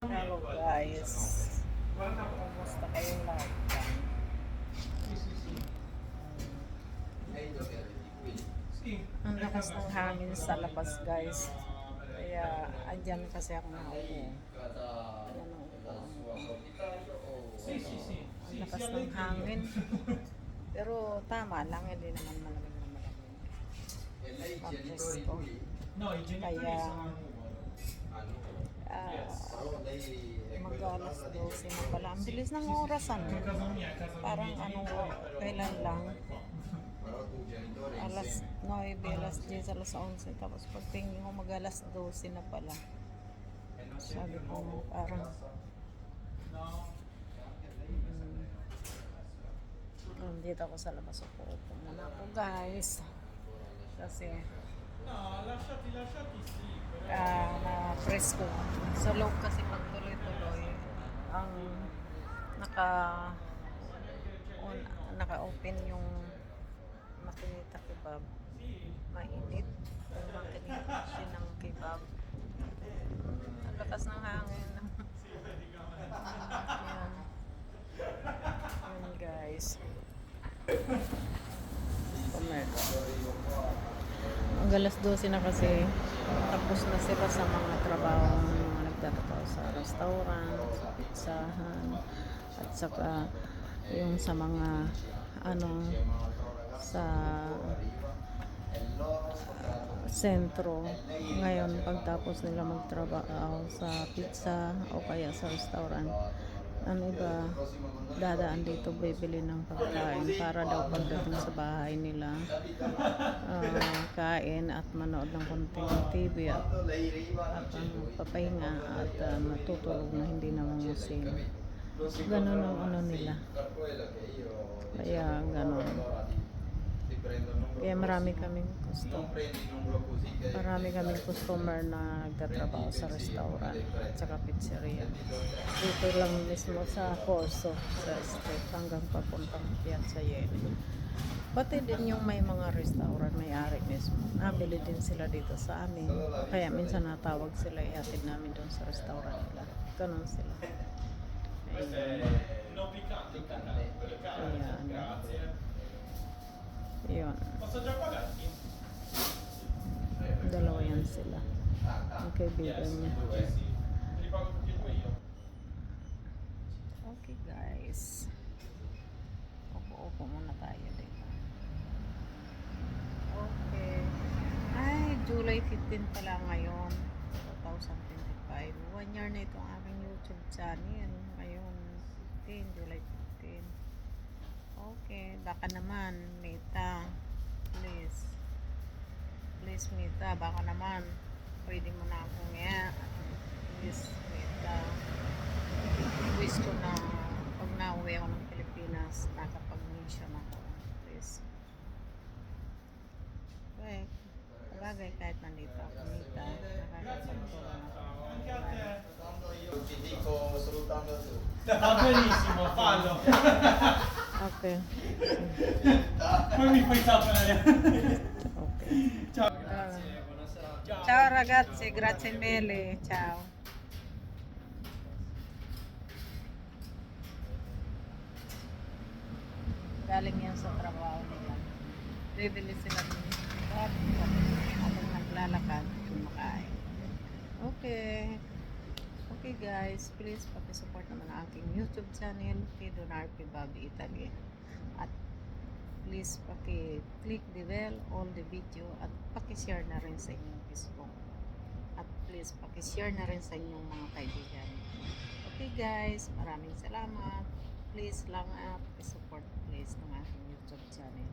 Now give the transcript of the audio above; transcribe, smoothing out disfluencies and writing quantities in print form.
Hello guys, kumusta kayong lahat dyan? Ang lakas ng hangin sa labas guys, kaya andyan kasi ako nakaupo. Ayan ang upuan ko. Ang lakas ng hangin, pero tama lang, hindi naman malamig na malamig. Mag-presko. Kaya mag-alas 12 na pala. Ang bilis ng oras ano. Parang kailan lang. Alas 9, alas 10, alas 11. Tapos pagtingin ko mag-alas 12 na pala. Sabi ko parang dito ako sa labas. Upo muna ako guys. Kasi na presko. Sa loob kasi pag tuloy-tuloy ang naka-open yung makinita kebab. Mainit yung makinita siya ng kebab. Ang lakas ng hangin. Yan. Yan guys. Ang alas 12 na kasi, tapos na sila sa mga trabaho, mga nagtatrabaho sa restaurant, sa pizzahan, at saka yung sa mga sa sentro. Ngayon pagtapos nila magtrabaho sa pizza o kaya sa restaurant, ang iba dadaan dito bibili ng pagkain para daw pagdating sa bahay nila kain at manood ng konting TV at papahinga at matutulog na hindi na mangusin. Ganun ang nila. Kaya ganun. Kaya marami kaming customer na nagtatrabaho sa restaurant at saka pizzeria. Dito lang mismo sa Corso, sa street hanggang papuntang Piazza Yeli. Pati din yung may mga restaurant may-ari mismo. Nabili din sila dito sa amin. Kaya minsan natawag sila, ihatid namin doon sa restaurant nila. Ganun sila. Yun. Dalawa yan sila. Ang kaibigan niya. Okay guys. Opo muna tayo dito. Okay. Ay, July 15 pala ngayon. 2025. 1 year na itong aking YouTube channel. Ngayon, July 15. Okay, baka naman, Mita. Please, Mita, baka naman. Pwede mo na akong please, Mita. Wish ko na pag nauwi ako ng Pilipinas, nakapag-mission ako. Please. Okay. Bagay kahit nandito ako, Mita. Nakakapagtulong ako. Ti dico salutando tu. Va benissimo, fallo. Okay. Poi mi fai sapere. Okay. Ciao. Grazie, buonasera. Ciao ragazzi, grazie mille. Ciao. Galing yan sa trabaho nila. Bibili sila ng kebab. Habang naglalakad, kumakain. Okay. Okay guys, please paki-support naman ang aking YouTube channel, Donar Kebab Italy. At please paki-click the bell, all the video, at paki-share na rin sa inyong Facebook. At please paki-share na rin sa inyong mga kaibigan. Okay guys, maraming salamat. Please lang paki-support please ng aking YouTube channel.